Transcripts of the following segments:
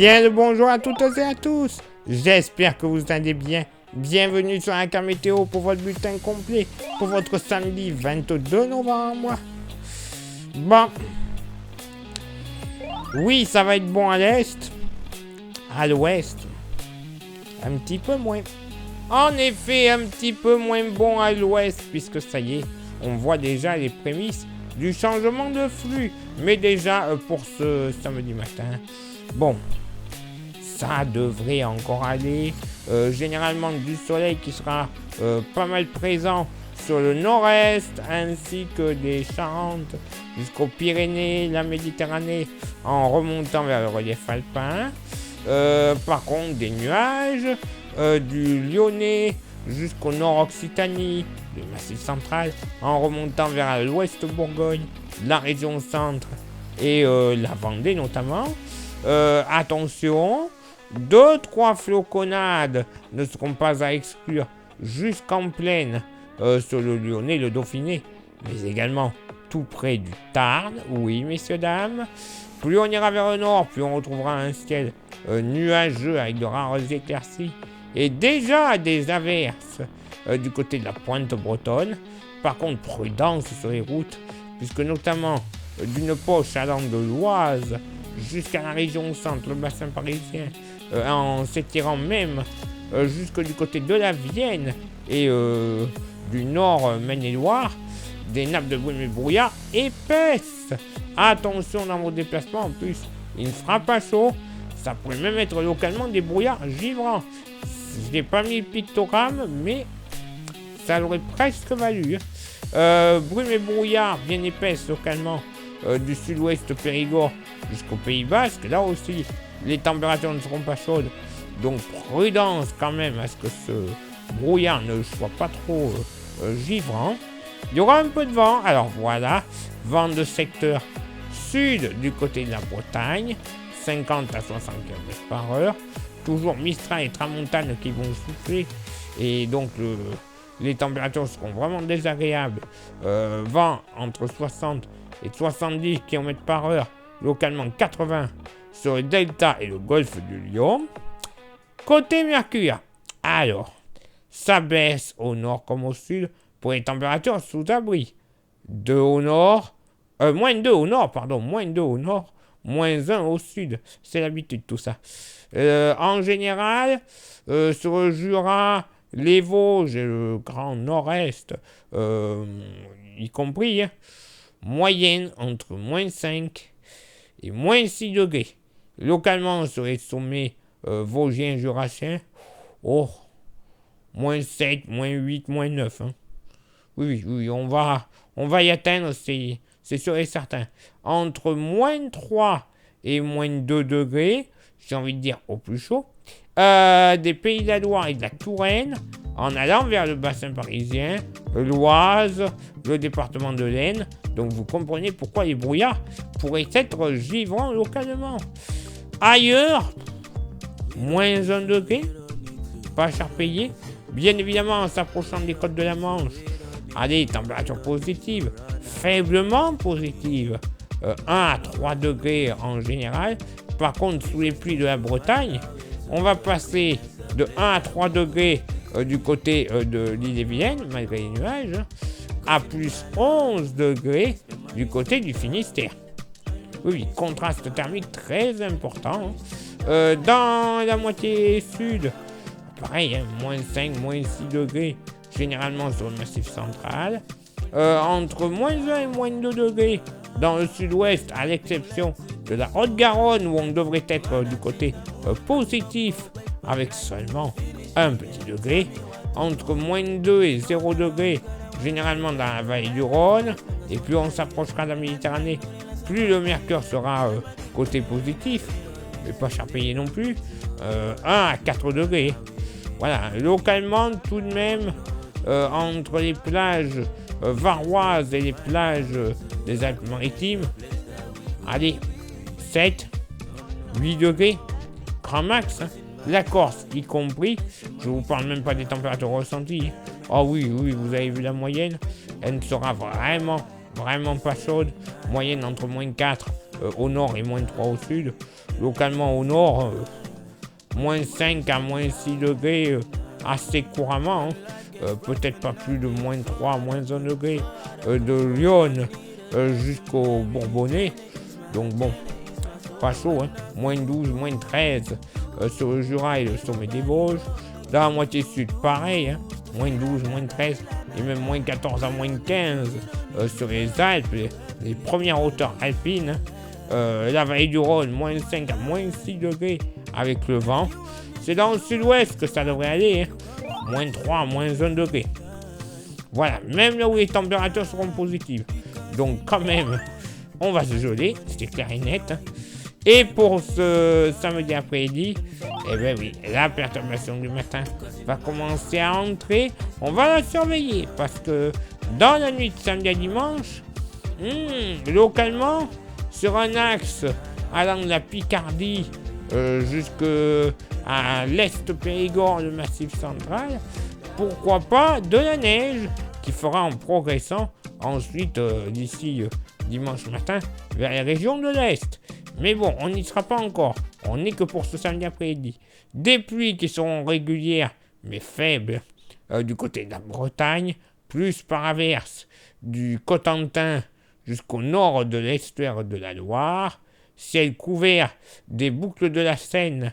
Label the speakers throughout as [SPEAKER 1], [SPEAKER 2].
[SPEAKER 1] Bien le bonjour à toutes et à tous. J'espère que vous allez bien. Bienvenue sur Aka Météo pour votre bulletin complet pour votre samedi 22 novembre. Bon. Oui, ça va être bon à l'est. À l'ouest, un petit peu moins. En effet, un petit peu moins bon à l'ouest, puisque ça y est, on voit déjà les prémices du changement de flux. Mais déjà, pour ce samedi matin, bon, ça devrait encore aller. Généralement du soleil qui sera pas mal présent sur le nord-est, ainsi que des Charentes jusqu'aux Pyrénées, la Méditerranée, en remontant vers le relief alpin. Par contre, des nuages, du Lyonnais jusqu'au nord-Occitanie, du Massif central, en remontant vers l'ouest Bourgogne, la région centre et la Vendée notamment. Attention, 2-3 floconnades ne seront pas à exclure jusqu'en plaine sur le Lyonnais, le Dauphiné, mais également tout près du Tarn. Oui, messieurs, dames. Plus on ira vers le nord, plus on retrouvera un ciel nuageux avec de rares éclaircies et déjà des averses du côté de la pointe bretonne. Par contre, prudence sur les routes, puisque notamment d'une poche allant de l'Oise jusqu'à la région centre, le bassin parisien, en s'étirant même jusque du côté de la Vienne et du nord Maine-et-Loire, des nappes de brume et brouillard épaisses. Attention dans vos déplacements, en plus, il ne fera pas chaud. Ça pourrait même être localement des brouillards givrants. Je n'ai pas mis le pictogramme, mais ça l'aurait presque valu. Brume et brouillard bien épaisses localement du sud-ouest Périgord jusqu'au Pays Basque. Là aussi, les températures ne seront pas chaudes. Donc prudence quand même à ce que ce brouillard ne soit pas trop givrant. Il y aura un peu de vent. Alors voilà, vent de secteur sud du côté de la Bretagne, 50 à 60 km/h. Toujours Mistral et Tramontane qui vont souffler. Et donc les températures seront vraiment désagréables. Vent entre 60 et 70 km/h, localement 80 sur le delta et le golfe du Lion. Côté Mercure, alors, ça baisse au nord comme au sud pour les températures sous abri. 2 au nord, moins 2 au nord, moins 2 au nord, moins 1 au sud. C'est l'habitude tout ça. En général, sur le Jura, les Vosges et le Grand Nord-Est, y compris, moyenne entre moins 5 et moins 6 degrés. Localement, sur les sommets vosgiens, jurassiens, moins 7, moins 8, moins 9. Hein. Oui, on va y atteindre, c'est sûr et certain. Entre moins 3 et moins 2 degrés, j'ai envie de dire au plus chaud, des Pays de la Loire et de la Touraine, en allant vers le bassin parisien, l'Oise, le département de l'Aisne. Donc vous comprenez pourquoi les brouillards pourraient être givrants localement. Ailleurs, moins 1 degré, pas cher payé. Bien évidemment, en s'approchant des côtes de la Manche, allez, température positive, faiblement positive, 1 à 3 degrés en général. Par contre, sous les pluies de la Bretagne, on va passer de 1 à 3 degrés du côté de l'île-et-Vilaine, malgré les nuages, à plus 11 degrés du côté du Finistère. Oui, contraste thermique très important. Dans la moitié sud, pareil, moins 5, moins 6 degrés, généralement sur le massif central. Entre moins 1 et moins 2 degrés dans le sud-ouest, à l'exception de la Haute-Garonne, où on devrait être du côté positif, avec seulement un petit degré. Entre moins 2 et 0 degrés, généralement dans la vallée du Rhône. Et plus on s'approchera de la Méditerranée, plus le mercure sera côté positif, mais pas cher payé non plus. 1 à 4 degrés. Voilà, localement tout de même, entre les plages varoises et les plages des Alpes-Maritimes, allez, 7, 8 degrés, grand max. Hein. La Corse y compris, je vous parle même pas des températures ressenties. Oh oui, vous avez vu la moyenne, elle ne sera vraiment pas chaude. Moyenne entre moins 4 au nord et moins 3 au sud. Localement au nord, moins 5 à moins 6 degrés assez couramment. Peut-être pas plus de moins 3, moins 1 degré de Lyon jusqu'au Bourbonnais. Donc bon, pas chaud, hein. Moins 12, moins 13 sur le Jura et le sommet des Vosges. Dans la moitié sud, pareil, hein. Moins 12, moins 13 et même moins 14 à moins 15 sur les Alpes, les premières hauteurs alpines. La vallée du Rhône, moins 5 à moins 6 degrés avec le vent. C'est dans le sud-ouest que ça devrait aller, hein. Moins 3 à moins 1 degré. Voilà, même là où les températures seront positives. Donc quand même, on va se geler, c'est clair et net. Et pour ce samedi après-midi, eh ben oui, la perturbation du matin va commencer à entrer. On va la surveiller parce que dans la nuit de samedi à dimanche, localement, sur un axe allant de la Picardie jusqu'à l'est Périgord, le Massif central, pourquoi pas de la neige qui fera en progressant ensuite d'ici dimanche matin vers les régions de l'Est. Mais bon, on n'y sera pas encore. On n'est que pour ce samedi après-midi. Des pluies qui seront régulières mais faibles du côté de la Bretagne, plus par averse du Cotentin jusqu'au nord de l'estuaire de la Loire, ciel couvert des boucles de la Seine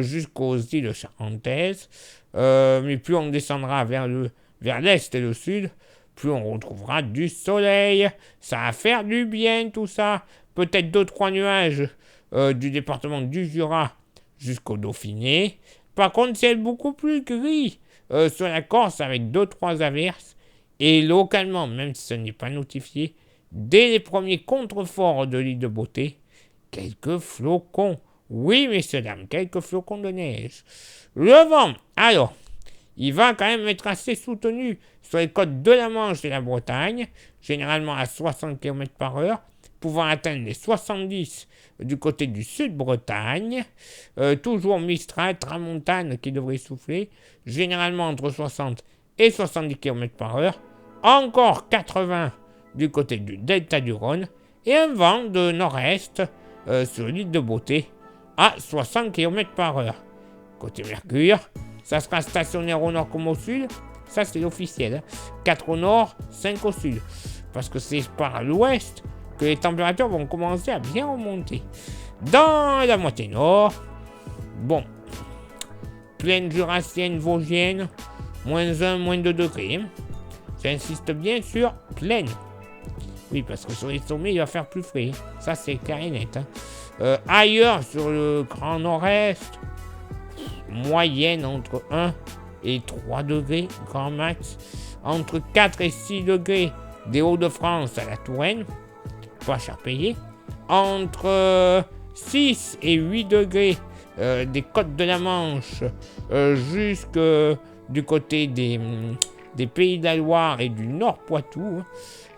[SPEAKER 1] jusqu'aux îles charentaises. Mais plus on descendra vers l'est et le sud, plus on retrouvera du soleil. Ça va faire du bien tout ça. Peut-être 2-3 nuages du département du Jura jusqu'au Dauphiné. Par contre, ciel beaucoup plus gris sur la Corse avec 2-3 averses. Et localement, même si ce n'est pas notifié, dès les premiers contreforts de l'île de Beauté, quelques flocons. Oui, messieurs, dames, quelques flocons de neige. Le vent, alors, il va quand même être assez soutenu sur les côtes de la Manche et la Bretagne, généralement à 60 km/h, pouvant atteindre les 70 du côté du Sud-Bretagne. Toujours Mistral, Tramontane qui devrait souffler, généralement entre 60 et 70 km/h. Encore 80 du côté du delta du Rhône et un vent de nord-est sur l'île de Beauté à 60 km/h. Côté Mercure, ça sera stationnaire au nord comme au sud. Ça, c'est l'officiel. 4 au nord, 5 au sud. Parce que c'est par l'ouest que les températures vont commencer à bien remonter. Dans la moitié nord, bon, plaine jurassienne, vosgienne, moins 1, moins 2 degrés. J'insiste bien sur plaine. Oui, parce que sur les sommets, il va faire plus frais. Ça, c'est clair et net. Ailleurs, sur le grand nord-est, moyenne entre 1 et 3 degrés, grand max. Entre 4 et 6 degrés des Hauts-de-France à la Touraine, pas cher payé. Entre 6 et 8 degrés des côtes de la Manche jusque du côté des Pays de la Loire et du Nord Poitou.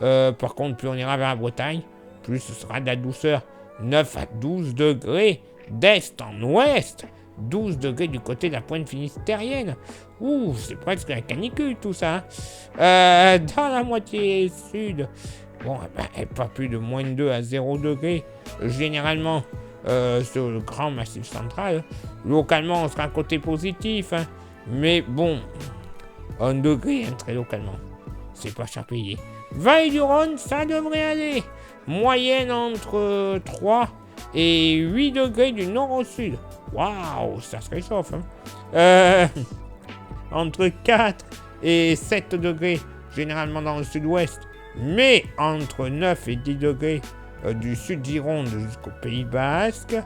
[SPEAKER 1] Par contre, plus on ira vers la Bretagne, plus ce sera de la douceur. 9 à 12 degrés d'est en ouest. 12 degrés du côté de la pointe finistérienne. Ouh, c'est presque la canicule tout ça. Dans la moitié sud, bon, pas plus de moins 2 à 0 degrés. Généralement, sur le grand massif central. Localement, on sera côté positif. Hein. Mais bon, 1 degré, hein, très localement. C'est pas cher payé. Vallée du Rhône, ça devrait aller. Moyenne entre 3 et 8 degrés du nord au sud. Waouh, ça se réchauffe. Hein. Entre 4 et 7 degrés, généralement dans le sud-ouest. Mais entre 9 et 10 degrés du sud Gironde jusqu'au Pays Basque.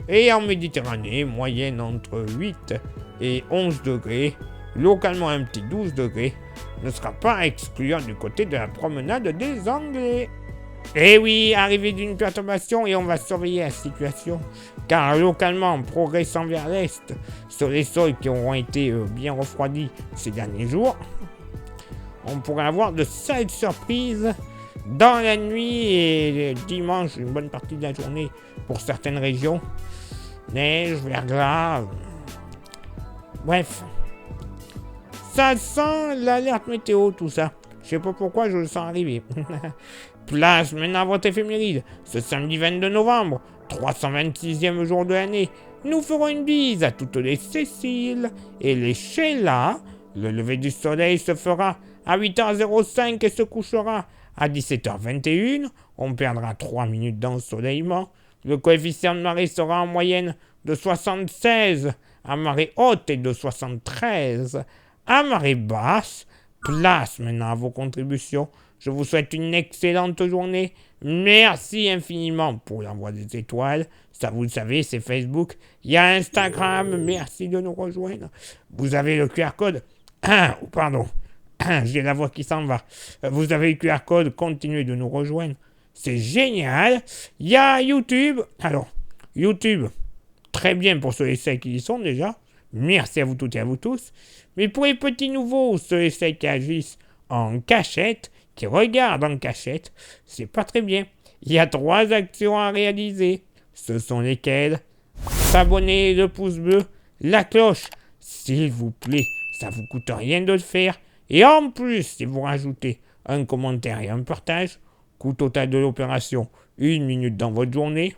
[SPEAKER 1] Et en Méditerranée, moyenne entre 8 et 11 degrés. Localement, un petit 12 degrés ne sera pas à exclure du côté de la promenade des Anglais. Et oui, arrivée d'une perturbation et on va surveiller la situation. Car localement, en progressant vers l'est, sur les sols qui auront été bien refroidis ces derniers jours, on pourrait avoir de sales surprises dans la nuit et dimanche, une bonne partie de la journée pour certaines régions. Neige, verglas, bref. Ça sent l'alerte météo, tout ça. Je sais pas pourquoi je le sens arriver. Place maintenant à votre éphéméride. Ce samedi 22 novembre, 326e jour de l'année, nous ferons une bise à toutes les Cécile et les Sheila. Le lever du soleil se fera à 8h05 et se couchera à 17h21. On perdra 3 minutes d'ensoleillement. Le coefficient de marée sera en moyenne de 76 à marée haute et de 73 à marée basse. Place maintenant à vos contributions. Je vous souhaite une excellente journée. Merci infiniment pour l'envoi des étoiles. Ça, vous le savez, c'est Facebook. Il y a Instagram. Merci de nous rejoindre. Vous avez le QR code. Pardon. J'ai la voix qui s'en va. Vous avez le QR code. Continuez de nous rejoindre. C'est génial. Il y a YouTube. Alors, YouTube, très bien pour ceux et celles qui y sont déjà. Merci à vous toutes et à vous tous. Mais pour les petits nouveaux, ceux et celles qui agissent en cachette, qui regardent en cachette, c'est pas très bien. Il y a 3 actions à réaliser. Ce sont lesquelles? S'abonner, le pouce bleu, la cloche. S'il vous plaît, ça vous coûte rien de le faire. Et en plus, si vous rajoutez un commentaire et un partage, coût total de l'opération, 1 minute dans votre journée.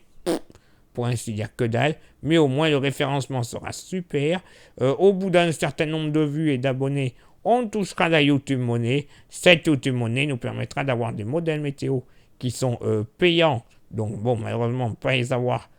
[SPEAKER 1] Pour ainsi dire que dalle, mais au moins le référencement sera super. Au bout d'un certain nombre de vues et d'abonnés, on touchera la YouTube Money. Cette YouTube Money nous permettra d'avoir des modèles météo qui sont payants. Donc bon, malheureusement, pas les avoir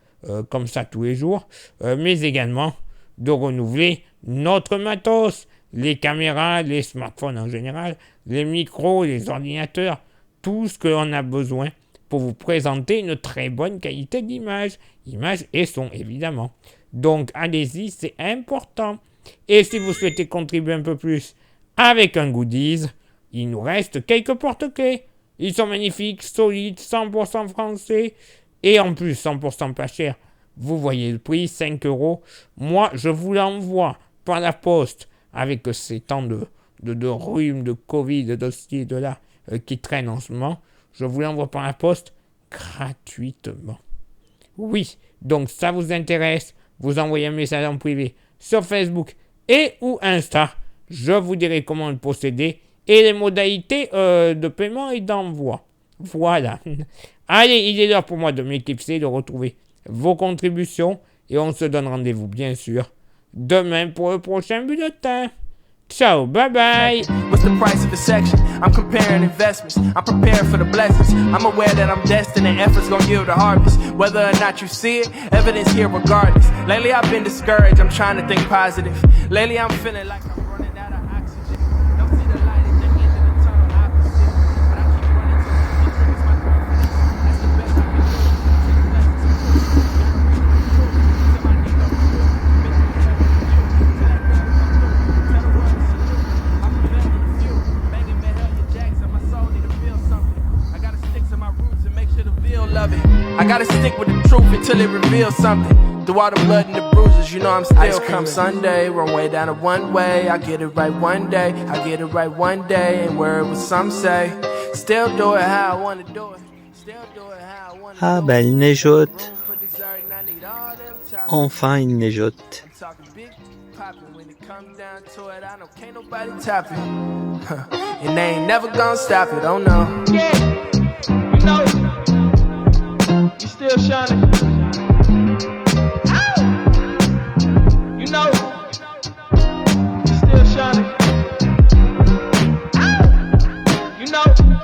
[SPEAKER 1] comme ça tous les jours. Mais également de renouveler notre matos. Les caméras, les smartphones en général, les micros, les ordinateurs, tout ce que l'on a besoin pour vous présenter une très bonne qualité d'image. Image et son, évidemment. Donc, allez-y, c'est important. Et si vous souhaitez contribuer un peu plus avec un goodies, il nous reste quelques porte-clés. Ils sont magnifiques, solides, 100% français. Et en plus, 100% pas cher. Vous voyez le prix, 5 €. Moi, je vous l'envoie par la poste avec ces temps de rhume, de Covid, de ci, de là, qui traînent en ce moment. Je vous l'envoie par la poste gratuitement. Oui, donc ça vous intéresse, vous envoyez un message en privé sur Facebook et ou Insta. Je vous dirai comment le procéder et les modalités de paiement et d'envoi. Voilà. Allez, il est l'heure pour moi de m'éclipser, de retrouver vos contributions et on se donne rendez-vous bien sûr demain pour le prochain bulletin. Ciao, bye bye.
[SPEAKER 2] What's the price of a section? I'm comparing investments. I'm prepared for the blessings. I'm aware that I'm destined and efforts gonna yield a harvest. Whether or not you see it, evidence here regardless. Lately I've been discouraged. I'm trying to think positive. Lately I'm feeling like I'm running out of oxygen. Don't see the light at the end of the tunnel opposite. But I keep running till it triggers my confidence. That's the best I can do. Take lessons. I gotta stick with the truth until it reveals something. Through all the blood and the bruises, you know I'm still come Sunday, run way down a one way. I get it right one day, I get it right one day. Ain't worried what some say. Still do it how I wanna do it. Still do it how I wanna do it.
[SPEAKER 3] Ah bah il neigeote. Enfin il neigeote.
[SPEAKER 2] And they ain't never gonna stop it, oh no. Yeah, you know, you still shining. Ow! You know, you still shining. Ow! You know.